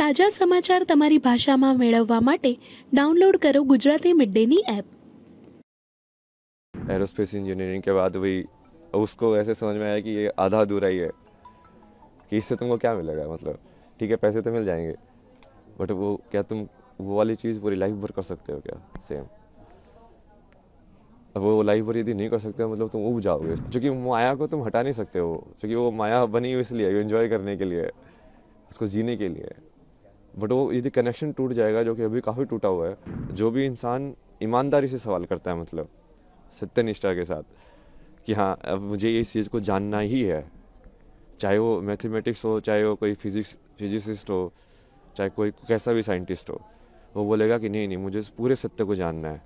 તાજા સમાચાર તમારી ભાષામાં મેળવવા માટે ડાઉનલોડ કરો ગુજરાતી મિડ ડેની એપ। एरोस्पेस इंजीनियरिंग के बाद वही उसको ऐसे समझ में आया कि ये आधा अधूरा ही है, कि इससे तुमको क्या मिलेगा। मतलब ठीक है, पैसे तो मिल जाएंगे, बट वो क्या तुम वो वाली चीज़ पूरी लाइफ भर कर सकते हो क्या? सेम अब वो लाइफ भर यदि नहीं कर सकते हो, मतलब तुम उब जाओगे। क्योंकि माया को तुम हटा नहीं सकते हो, क्योंकि वो माया बनी हुई इसलिए एंजॉय करने के लिए, उसको जीने के लिए। बट वो यदि कनेक्शन टूट जाएगा, जो कि अभी काफ़ी टूटा हुआ है, जो भी इंसान ईमानदारी से सवाल करता है, मतलब सत्यनिष्ठा के साथ, कि हाँ अब मुझे इस चीज़ को जानना ही है, चाहे वो मैथमेटिक्स हो, चाहे वो कोई फिजिसिस्ट हो, चाहे कोई कैसा भी साइंटिस्ट हो, वो बोलेगा कि नहीं नहीं मुझे इस पूरे सत्य को जानना है,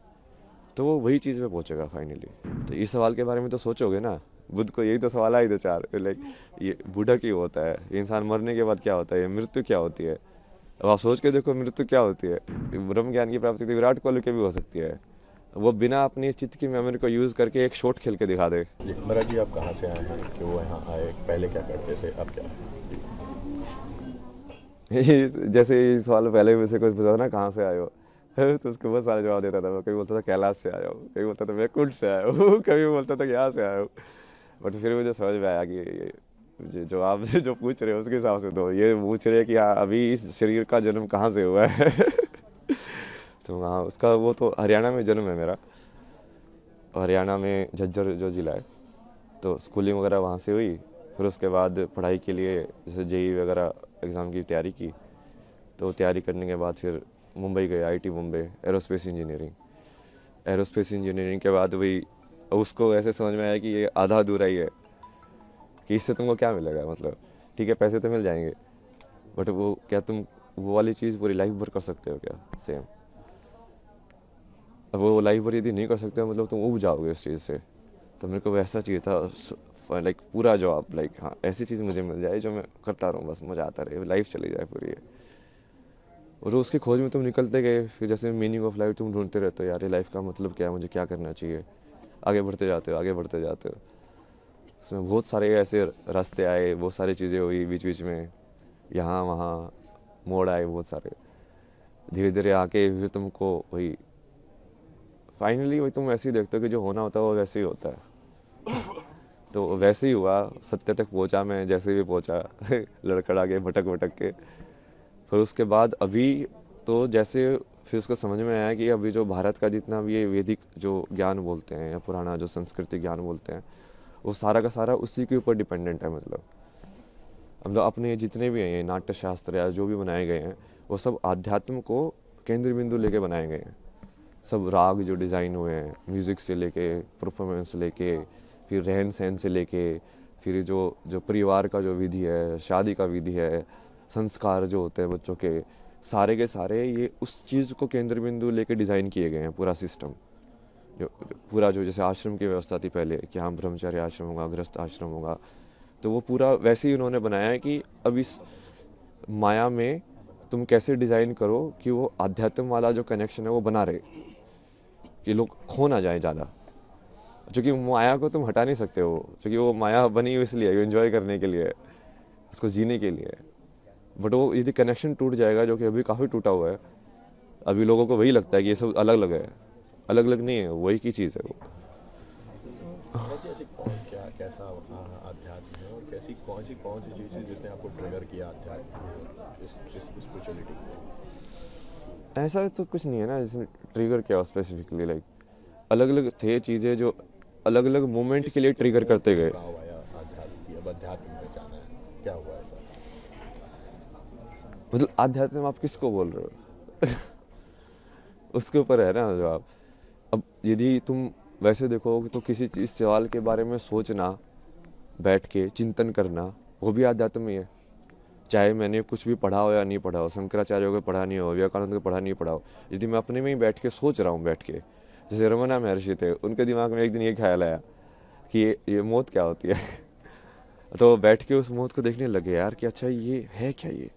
तो वो वही चीज़ पे पहुंचेगा फाइनली। तो इस सवाल के बारे में तो सोचोगे ना, बुद्ध को यही तो सवाल आए थे चार, लाइक ये बूढ़ा क्यों होता है, इंसान मरने के बाद क्या होता है, ये मृत्यु क्या होती है। अब आप सोच के देखो मृत्यु क्या होती है। ब्रह्म ज्ञान की प्राप्ति तो विराट कोहली के भी हो सकती है, वो बिना अपनी चित्त की मेमोरी को यूज़ करके एक शॉट खेल के दिखा दे। महाराज जी, आप कहाँ से आए हैं, कि वो यहाँ आए, पहले क्या करते थे, अब क्या? जैसे ये सवाल पहले में से कुछ पूछा था ना, कहाँ से आए हो, तो उसको बहुत सारे जवाब देता था। मैं कभी बोलता था कैलाश से आया हूँ, कभी बोलता था मैं कुंड से आया हूँ, कभी बोलता था यहाँ से आया हूँ। बट फिर मुझे समझ में आया कि जो आप जो पूछ रहे हो उसके हिसाब से तो ये पूछ रहे हैं कि हाँ अभी इस शरीर का जन्म कहाँ से हुआ है। तो हाँ, उसका वो तो हरियाणा में जन्म है मेरा, हरियाणा में झज्जर जो ज़िला है। तो स्कूलिंग वगैरह वहाँ से हुई, फिर उसके बाद पढ़ाई के लिए जैसे जेई वगैरह एग्ज़ाम की तैयारी की। तो तैयारी करने के बाद फिर मुंबई गए, आईटी मुंबई, एरोस्पेस इंजीनियरिंग के बाद वही उसको ऐसे समझ में आया कि ये आधा अधूरा ही है, कि इससे तुमको क्या मिलेगा। मतलब ठीक है, पैसे तो मिल जाएंगे, बट वो क्या तुम वो वाली चीज़ पूरी लाइफ भर कर सकते हो क्या? सेम अब वो लाइफ भर यदि नहीं कर सकते हो, मतलब तुम उब जाओगे उस चीज़ से। तो मेरे को वैसा चाहिए था, लाइक पूरा जॉब, लाइक हाँ ऐसी चीज़ मुझे मिल जाए जो मैं करता रहूँ, बस मज़ा आता रहे, लाइफ चली जाए पूरी है। और उसकी खोज में तुम निकलते गए, फिर जैसे मीनिंग ऑफ लाइफ तुम ढूंढते रहते हो, यार ये लाइफ का मतलब क्या है, मुझे क्या करना चाहिए। आगे बढ़ते जाते हो, आगे बढ़ते जाते हो। उसमें बहुत सारे ऐसे रास्ते आए, बहुत सारी चीज़ें हुई बीच बीच में, यहाँ वहाँ मोड़ आए बहुत सारे। धीरे धीरे आके फिर तुमको वही फाइनली वही तुम वैसे ही देखते हो कि जो होना होता है वो वैसे ही होता है। तो वैसे ही हुआ, सत्य तक पहुँचा मैं, जैसे भी पहुँचा लड़खड़ा के भटक भटक के। फिर उसके बाद अभी तो जैसे फिर उसको समझ में आया कि अभी जो भारत का जितना भी ये वैदिक जो ज्ञान बोलते हैं या पुराना जो संस्कृति ज्ञान बोलते हैं, वो सारा का सारा उसी के ऊपर डिपेंडेंट है। मतलब अपने जितने भी हैं नाट्य शास्त्र या जो भी बनाए गए हैं, वो सब आध्यात्म को केंद्र बिंदु लेके बनाए गए हैं। सब राग जो डिज़ाइन हुए हैं, म्यूज़िक से लेके, परफॉर्मेंस से लेके, फिर रहन सहन से लेके, फिर जो परिवार का जो विधि है, शादी का विधि है, संस्कार जो होते हैं बच्चों के, सारे के सारे ये उस चीज़ को केंद्र बिंदु लेके डिज़ाइन किए गए हैं। पूरा सिस्टम जो पूरा जो जैसे आश्रम की व्यवस्था थी पहले कि हाँ ब्रह्मचर्य आश्रम होगा, गृहस्थ आश्रम होगा, तो वो पूरा वैसे ही उन्होंने बनाया है कि अब इस माया में तुम कैसे डिज़ाइन करो कि वो आध्यात्म वाला जो कनेक्शन है वो बना रहे, कि लोग खो ना जाए ज़्यादा। क्योंकि माया को तुम हटा नहीं सकते हो, क्योंकि वो माया बनी हुई इसलिए एंजॉय करने के लिए, उसको जीने के लिए। बट वो यदि कनेक्शन टूट जाएगा, जो कि अभी काफ़ी टूटा हुआ है, अभी लोगों को वही लगता है कि ये सब अलग अलग है, अलग अलग नहीं है, वही की चीज़ है वो। कैसा आध्यात्म है और कौन सी चीज़ें जिसने आपको ट्रिगर किया आध्यात्म इस स्पिरिचुअलिटी को? ऐसा तो कुछ नहीं है ना जिसने ट्रिगर किया स्पेसिफिकली, लाइक अलग अलग थे चीज़ें जो अलग अलग मोमेंट के लिए ट्रिगर करते गए। अध्यात्म में जाना है, क्या हुआ ऐसा? मतलब आध्यात्म आप किसको बोल रहे हो? उसके ऊपर है ना जवाब। अब यदि तुम वैसे देखो तो किसी चीज़ सवाल के बारे में सोचना, बैठ के चिंतन करना, वो भी आध्यात्म ही है। चाहे मैंने कुछ भी पढ़ा हो या नहीं पढ़ा हो, शंकराचार्य को पढ़ा नहीं हो, विवेकानंद को पढ़ा नहीं पढ़ा हो, यदि मैं अपने में ही बैठ के सोच रहा हूँ, बैठ के, जैसे रमना महर्षि थे, उनके दिमाग में एक दिन ये ख्याल आया कि ये मौत क्या होती है। तो बैठ के उस मौत को देखने लगे, यार कि अच्छा ये है क्या ये।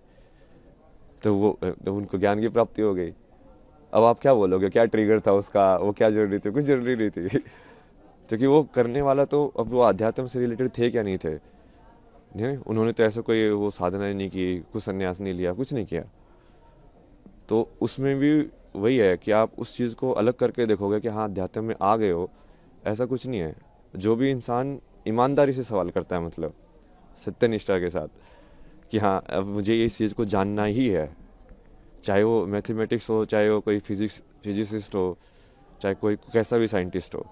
तो उनको ज्ञान की प्राप्ति हो गई। अब आप क्या बोलोगे, क्या ट्रिगर था उसका, वो क्या जरूरी थी? कुछ जरूरी नहीं थी। क्योंकि वो करने वाला तो अब वो आध्यात्म से रिलेटेड थे क्या नहीं थे, नहीं, उन्होंने तो ऐसा कोई वो साधना नहीं की, कुछ संन्यास नहीं लिया, कुछ नहीं किया। तो उसमें भी वही है कि आप उस चीज़ को अलग करके देखोगे कि हाँ अध्यात्म में आ गए हो, ऐसा कुछ नहीं है। जो भी इंसान ईमानदारी से सवाल करता है, मतलब सत्यनिष्ठा के साथ कि हाँ अब मुझे इस चीज़ को जानना ही है, चाहे वो मैथमेटिक्स हो, चाहे वो कोई फिजिसिस्ट हो, चाहे कोई कैसा भी साइंटिस्ट हो,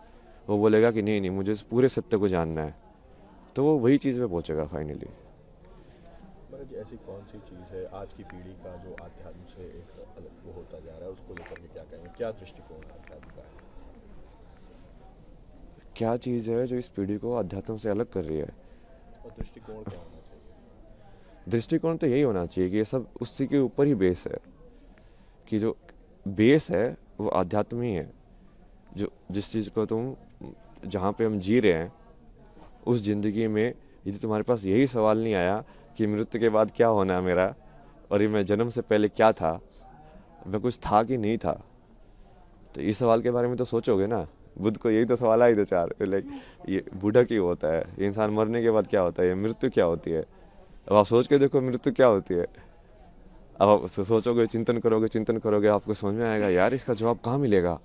वो बोलेगा कि नहीं नहीं मुझे इस पूरे सत्य को जानना है, तो वो वही चीज़ पे पहुंचेगा फाइनली। महाराज जी, ऐसी कौन सी चीज़ है आज की पीढ़ी का जो आध्यात्म से एक अलग वो होता जा रहा है, उसको लेकर के क्या कहेंगे, क्या दृष्टिकोण है आध्यात्म का है? क्या चीज़ है जो इस पीढ़ी को अध्यात्म से अलग कर रही है? और दृष्टिकोण क्या होना चाहिए? दृष्टिकोण तो यही होना चाहिए कि ये सब उसी के ऊपर ही बेस है, कि जो बेस है वो आध्यात्म ही है। जो जिस चीज़ को तुम, जहाँ पे हम जी रहे हैं उस ज़िंदगी में, यदि तुम्हारे पास यही सवाल नहीं आया कि मृत्यु के बाद क्या होना है मेरा, और ये मैं जन्म से पहले क्या था, मैं कुछ था कि नहीं था, तो इस सवाल के बारे में तो सोचोगे ना। बुद्ध को यही तो सवाल आए थे चार, लाइक ये बूढ़ा क्यों होता है, ये इंसान मरने के बाद क्या होता है, ये मृत्यु क्या होती है। अब आप सोच के देखो मृत्यु क्या होती है। अब आप सोचोगे, चिंतन करोगे, आपको समझ में आएगा यार इसका जवाब कहाँ मिलेगा।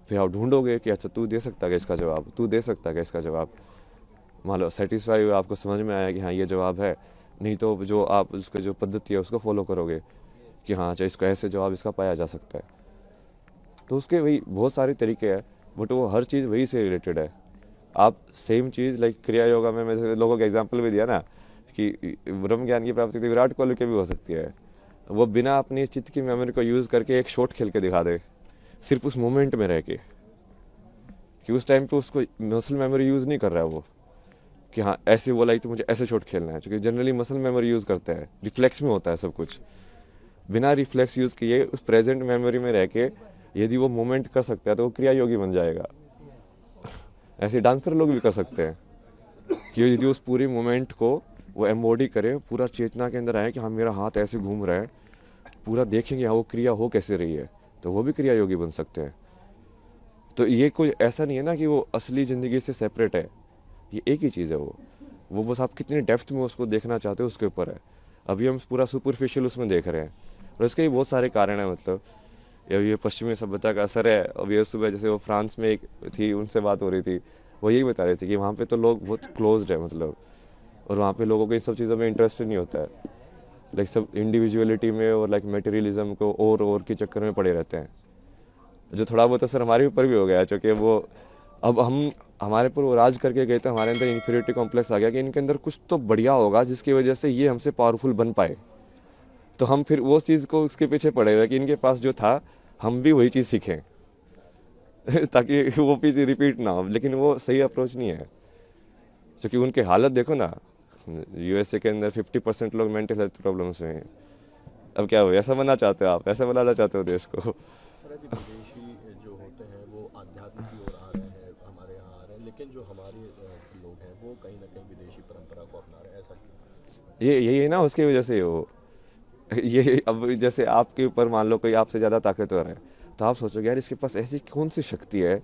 फिर आप ढूंढोगे कि अच्छा तू दे सकता है इसका जवाब, तू दे सकता है इसका जवाब। मान लो सेटिस्फाई हुआ, आपको समझ में आया कि हाँ ये जवाब है, नहीं तो जो आप उसका जो पद्धति है उसको फॉलो करोगे कि हाँ अच्छा इसको ऐसे जवाब इसका पाया जा सकता है। तो उसके वही बहुत सारे तरीके हैं, बट वो हर चीज़ वही से रिलेटेड है। आप सेम चीज़ लाइक क्रिया योगा में मैंने लोगों का एग्जाम्पल भी दिया ना कि ब्रह्म ज्ञान की प्राप्ति तो विराट कोहली के भी हो सकती है। वो बिना अपनी चित्त की मेमोरी को यूज़ करके एक शॉट खेल के दिखा दे, सिर्फ उस मोमेंट में रह के, कि उस टाइम पे उसको मसल मेमोरी यूज़ नहीं कर रहा है वो, कि हाँ ऐसे बोला तो मुझे ऐसे शॉट खेलना है, क्योंकि जनरली मसल मेमोरी यूज़ करते हैं, रिफ्लेक्स में होता है सब कुछ। बिना रिफ्लेक्स यूज़ किए उस प्रेजेंट मेमोरी में रह के यदि वो मोमेंट कर सकता है तो वो क्रिया योगी बन जाएगा। ऐसे डांसर लोग भी कर सकते हैं कि यदि उस पूरी मोमेंट को वो एम्बॉडी करे, पूरा चेतना के अंदर आए कि हाँ मेरा हाथ ऐसे घूम रहा है, पूरा देखेंगे हाँ वो क्रिया हो कैसे रही है, तो वो भी क्रिया योगी बन सकते हैं। तो ये कोई ऐसा नहीं है ना कि वो असली ज़िंदगी से सेपरेट है, ये एक ही चीज़ है। वो बस आप कितनी डेप्थ में उसको देखना चाहते हो उसके ऊपर है। अभी हम पूरा सुपरफिशियल उसमें देख रहे हैं, और इसके भी बहुत सारे कारण हैं। मतलब ये पश्चिमी सभ्यता का असर है। अब ये सुबह जैसे वो फ्रांस में एक थी, उनसे बात हो रही थी, वो यही बता रहे थे कि वहाँ पे तो लोग बहुत क्लोज्ड है, मतलब, और वहाँ पे लोगों को इन सब चीज़ों में इंटरेस्ट नहीं होता है। लाइक सब इंडिविजुअलिटी में और लाइक मटेरियलिज्म को और के चक्कर में पड़े रहते हैं, जो थोड़ा बहुत असर हमारे ऊपर भी हो गया है। क्योंकि वो अब हमारे पर वो राज करके गए थे, हमारे अंदर इन्फीरियरिटी कॉम्प्लेक्स आ गया कि इनके अंदर कुछ तो बढ़िया होगा जिसकी वजह से ये हमसे पावरफुल बन पाए। तो हम फिर वो चीज़ को उसके पीछे पड़े हुए कि इनके पास जो था हम भी वही चीज़ सीखें ताकि वो चीज़ रिपीट ना हो। लेकिन वो सही अप्रोच नहीं है, क्योंकि उनकी हालत देखो ना, यूएसए के अंदर 50% लोग मेंटल हेल्थ प्रॉब्लम्स में हैं। अब क्या हो, ऐसा बनना चाहते हो आप, ऐसा बनाना चाहते हो देश को? विदेशी जो होते हैं वो आध्यात्म की ओर आ रहे हैं, हमारे यहाँ आ रहे हैं, लेकिन जो हमारे लोग हैं वो कहीं ना कहीं विदेशी परंपरा को अपना रहे हैं, ऐसा क्यों? ये यही है ना, उसकी वजह से हो ये। अब जैसे आपके ऊपर मान लो कोई आपसे ज़्यादा ताकतवर है, तो आप सोचोगे यार इसके पास ऐसी कौन सी शक्ति है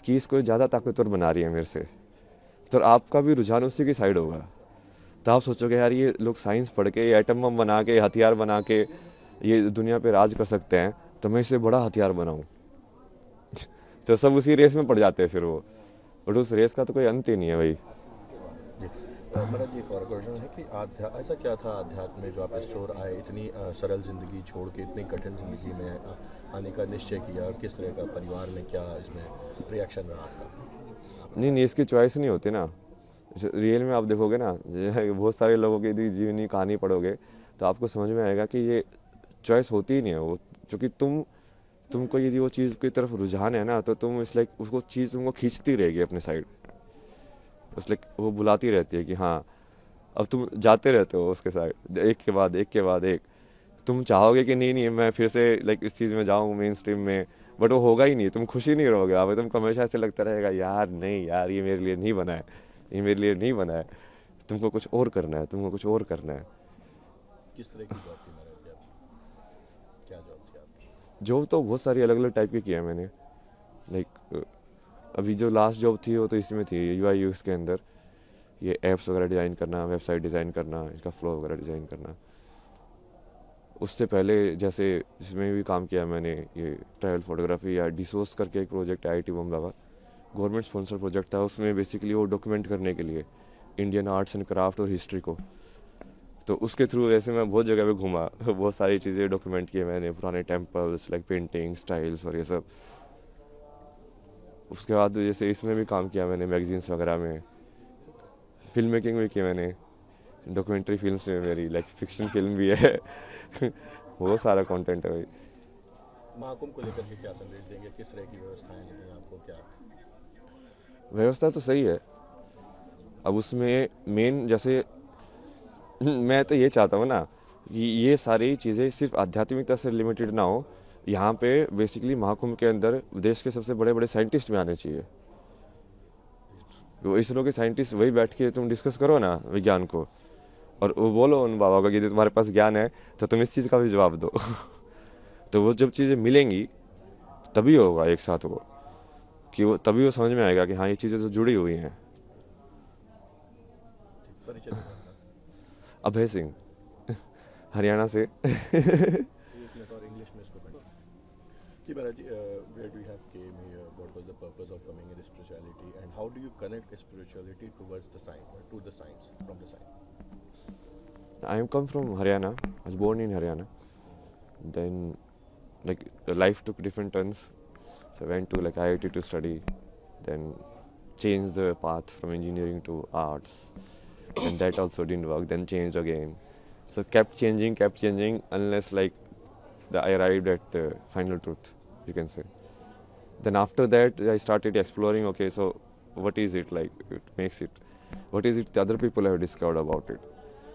कि इसको ज़्यादा ताकतवर बना रही है मेरे से, तो आपका भी रुझान उसी की साइड होगा। तो आप सोचोगे यार ये लोग साइंस पढ़ के, ये एटम बम बना के, हथियार बना के ये दुनिया पे राज कर सकते हैं, तो मैं इससे बड़ा हथियार बनाऊं तो सब उसी रेस में पड़ जाते हैं फिर वो, बट उस रेस का तो कोई अंत ही नहीं है भाई। महाराज जी, एक और क्वेश्चन है कि ऐसा क्या था अध्यात्म में जो आप इस ओर आए, इतनी सरल जिंदगी छोड़ के इतनी कठिन जिंदगी में आने का निश्चय किया? किस तरह का परिवार में क्या इसमें रिएक्शन रहा आपका? नहीं, इसकी चॉइस नहीं होती ना। रियल में आप देखोगे ना, बहुत सारे लोगों की यदि जीवनी कहानी पढ़ोगे तो आपको समझ में आएगा कि ये चॉइस होती ही नहीं है वो। क्योंकि तुमको यदि वो चीज़ की तरफ रुझान है ना, तो तुम इस लाइक उसको चीज़ तुमको खींचती रहेगी अपने साइड, उस लाइक वो बुलाती रहती है कि हाँ, अब तुम जाते रहते हो उसके साइड, एक के बाद एक। तुम चाहोगे कि नहीं मैं फिर से लाइक इस चीज़ में जाऊँ मेन स्ट्रीम में, बट वो होगा ही नहीं, तुम खुशी नहीं रहोगे। अब तुमको हमेशा ऐसे लगता रहेगा यार नहीं यार ये मेरे लिए नहीं बना है, ये मेरे लिए नहीं बना है। तुमको कुछ और करना है, किस तरह की जॉब थी महाराज जी आपकी? क्या जॉब थी आपकी? जॉब तो बहुत सारी अलग अलग टाइप की किया है मैंने। लाइक अभी जो लास्ट जॉब थी वो तो इसी में थी, यूआई यूएक्स के अंदर, ये ऐप्स वगैरह डिज़ाइन करना, वेबसाइट डिज़ाइन करना, इसका फ्लो वगैरह डिज़ाइन करना। उससे पहले जैसे इसमें भी काम किया मैंने, ये ट्रैवल फोटोग्राफी या डिसोस करके एक प्रोजेक्ट IIT बॉम्बे का गवर्नमेंट स्पॉन्सर प्रोजेक्ट था। उसमें बेसिकली वो डॉक्यूमेंट करने के लिए इंडियन आर्ट्स एंड क्राफ्ट और हिस्ट्री को, तो उसके थ्रू ऐसे मैं बहुत जगह पे घूमा बहुत सारी चीज़ें डॉक्यूमेंट किए मैंने, पुराने टेम्पल्स लाइक पेंटिंग स्टाइल्स और ये सब। उसके बाद जैसे इसमें भी काम किया मैंने, मैगजीन्स वगैरह में, फिल्म मेकिंग भी की मैंने, डॉक्यूमेंट्री फिल्म में मेरी लाइक फिक्शन फिल्म भी है बहुत सारा कंटेंट है भाई। महाकुंभ को लेकर के क्या संदेश देंगे, किस तरह की व्यवस्थाएं लगी आपको, क्या? व्यवस्था तो सही है। अब उसमें मेन जैसे मैं तो ये चाहता हूँ ना कि ये सारी चीज़ें सिर्फ आध्यात्मिकता से लिमिटेड ना हो। यहाँ पे बेसिकली महाकुंभ के अंदर देश के सबसे बड़े बड़े साइंटिस्ट भी आने चाहिए। वो इसरो के साइंटिस्ट वही बैठ के तुम डिस्कस करो ना विज्ञान को, और वो बोलो उन बाबा को कि यदि तुम्हारे पास ज्ञान है तो तुम इस चीज़ का भी जवाब दो तो वो जब चीज़ें मिलेंगी तभी होगा एक साथ वो, कि वो तभी वो समझ में आएगा कि हाँ ये चीज़ें तो जुड़ी हुई हैं। परिचय देना। अभय सिंह हरियाणा से एक मिनट और इंग्लिश में इसको पढ़ें। जी महाराज जी, where do you have came here? What was the purpose of coming in spirituality, and how do you connect spirituality towards the science, to the science, from the science? I am come from Haryana. I was born in Haryana. Then, like, life took different turns. So I went to like IIT to study. Then changed the path from engineering to arts. And that also didn't work. Then changed again. So kept changing unless like I arrived at the final truth, you can say. Then after that, I started exploring. Okay, so what is it like? It makes it. What is it the other people have discovered about it?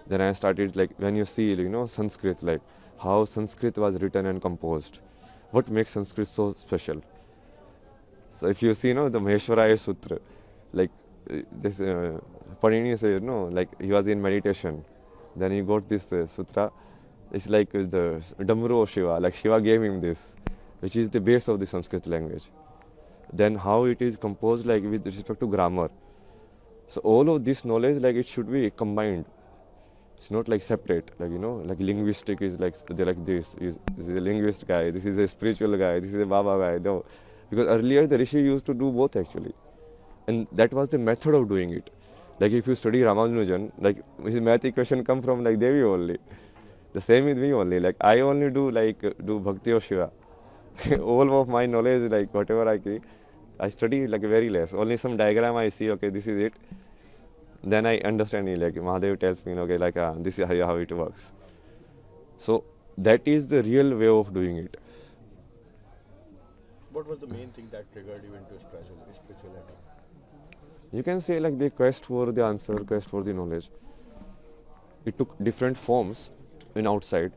Then I started like when you see Sanskrit, like how Sanskrit was written and composed. What makes Sanskrit so special? So if you see the Maheshwaraya Sutra, like this Panini says like he was in meditation. Then he got this sutra. It's like the Damru of Shiva, like Shiva gave him this, which is the base of the Sanskrit language. Then how it is composed, like with respect to grammar. So all of this knowledge, like it should be combined. It's not like separate, like like linguistic is like they're like this is a linguist guy, this is a spiritual guy, this is a Baba guy. No, because earlier the Rishi used to do both actually, and that was the method of doing it. Like if you study Ramanujan, like his math equation come from like Devi only. The same with me only. Like I only do Bhakti of Shiva. All of my knowledge, like whatever I study like very less. Only some diagram I see. Okay, this is it. Then I understand it. Like Mahadev tells me, okay, like this is how it works. So that is the real way of doing it. What was the main thing that triggered you into spirituality? You can say like the quest for the answer, quest for the knowledge. It took different forms in outside.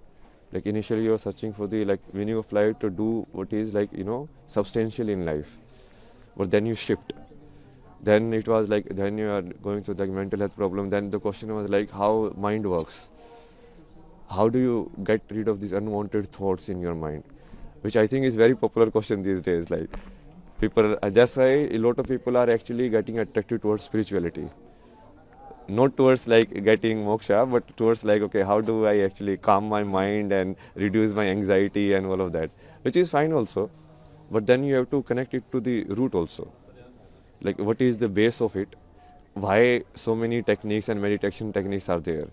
Like initially you were searching for the meaning of life, to do what is substantial in life. But then you shift. Then it was like, then you are going through mental health problem. Then the question was like how mind works. How do you get rid of these unwanted thoughts in your mind? Which I think is very popular question these days. Like people, that's why a lot of people are actually getting attracted towards spirituality. Not towards getting moksha, but towards okay, how do I actually calm my mind and reduce my anxiety and all of that, which is fine also. But then you have to connect it to the root also. Like what is the base of it? Why so many techniques and meditation techniques are there?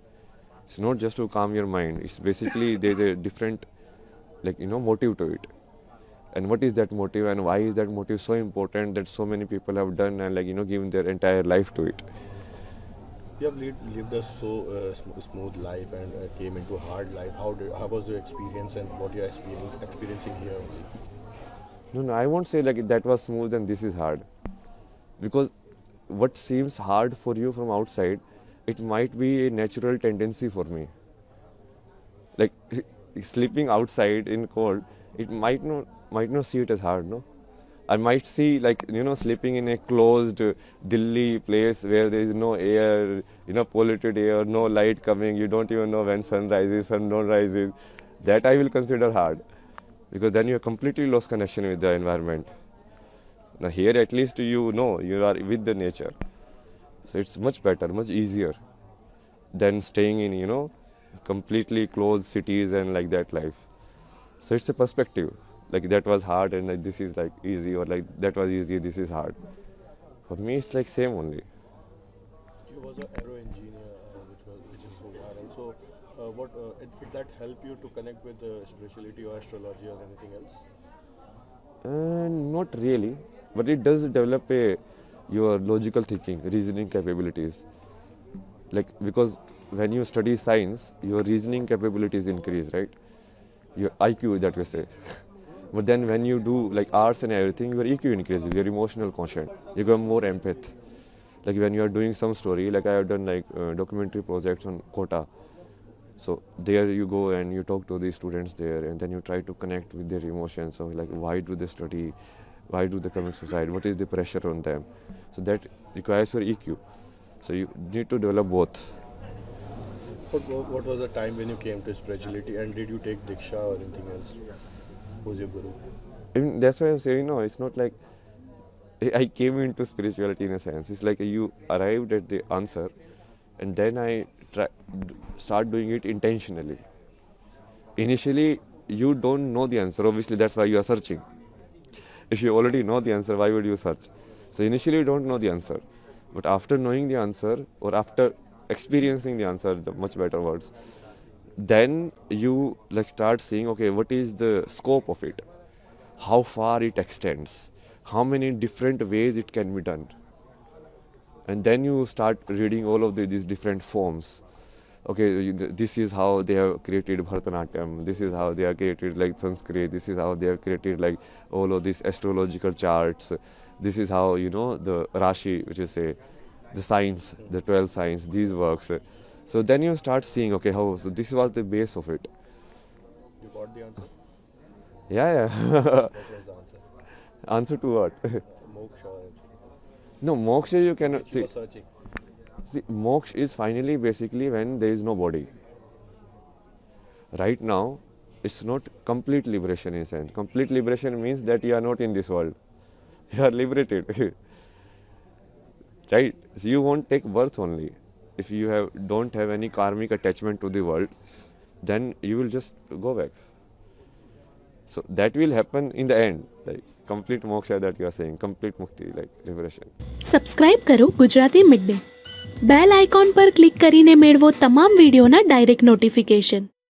It's not just to calm your mind. It's basically there's a different motive to it. And what is that motive, and why is that motive so important that so many people have done and given their entire life to it? You have lived a so smooth life and came into hard life. How was your experience, and what you are experiencing here only? No, I won't say that was smooth and this is hard. Because what seems hard for you from outside, it might be a natural tendency for me. Like sleeping outside in cold, it might not see it as hard, no? I might see sleeping in a closed Delhi place where there is no air, polluted air, no light coming, you don't even know when sun rises, sun don't rises. That I will consider hard, because then you have completely lost connection with the environment. Now here at least you are with the nature. So it's much better, much easier than staying in, completely closed cities and like that life. So it's a perspective. Like that was hard and like this is like easy, or like that was easy, this is hard. For me, it's like same only. You was an aero engineer, which is so viral. So, did that help you to connect with spirituality or astrology or anything else? Not really, but it does develop your logical thinking, reasoning capabilities. Like because when you study science, your reasoning capabilities increase, right? Your IQ, that we say. But then when you do like arts and everything, your EQ increases, your emotional quotient. You become more empath. Like when you are doing some story, like I have done like documentary projects on Kota. So there you go and you talk to the students there, and then you try to connect with their emotions. So like why do they study? Why do they commit suicide? What is the pressure on them? So that requires your EQ. So you need to develop both. What was the time when you came to spirituality, and did you take Diksha or anything else? Who's your guru? And that's why I'm saying, no, it's not like I came into spirituality in a sense. It's like you arrived at the answer, and then I start doing it intentionally. Initially, you don't know the answer. Obviously, that's why you are searching. If you already know the answer, why would you search? So initially, you don't know the answer. But after knowing the answer, or after experiencing the answer, the much better words, then you like start seeing, okay, what is the scope of it? How far it extends? How many different ways it can be done? And then you start reading all of these different forms. Okay, this is how they have created Bharatanatyam, this is how they have created like Sanskrit, this is how they have created like all of these astrological charts, this is how, you know, the Rashi, which is the science, the 12 science, these works. So then you start seeing, okay, how, so this was the base of it. You got the answer? Yeah. What was the answer? Answer to what? Moksha. No, moksha you cannot You see. were searching. See, moksha is finally basically when there is no body. Right now, it's not complete liberation in a sense. Complete liberation means that you are not in this world. You are liberated. Right? So you won't take birth only. If you don't have any karmic attachment to the world, then you will just go back. So that will happen in the end, like complete moksha that you are saying, complete mukti, like liberation. Subscribe કરો Gujarati mid day. Bell icon પર click કરીને મેળવો તમામ વિડીયોના direct notification.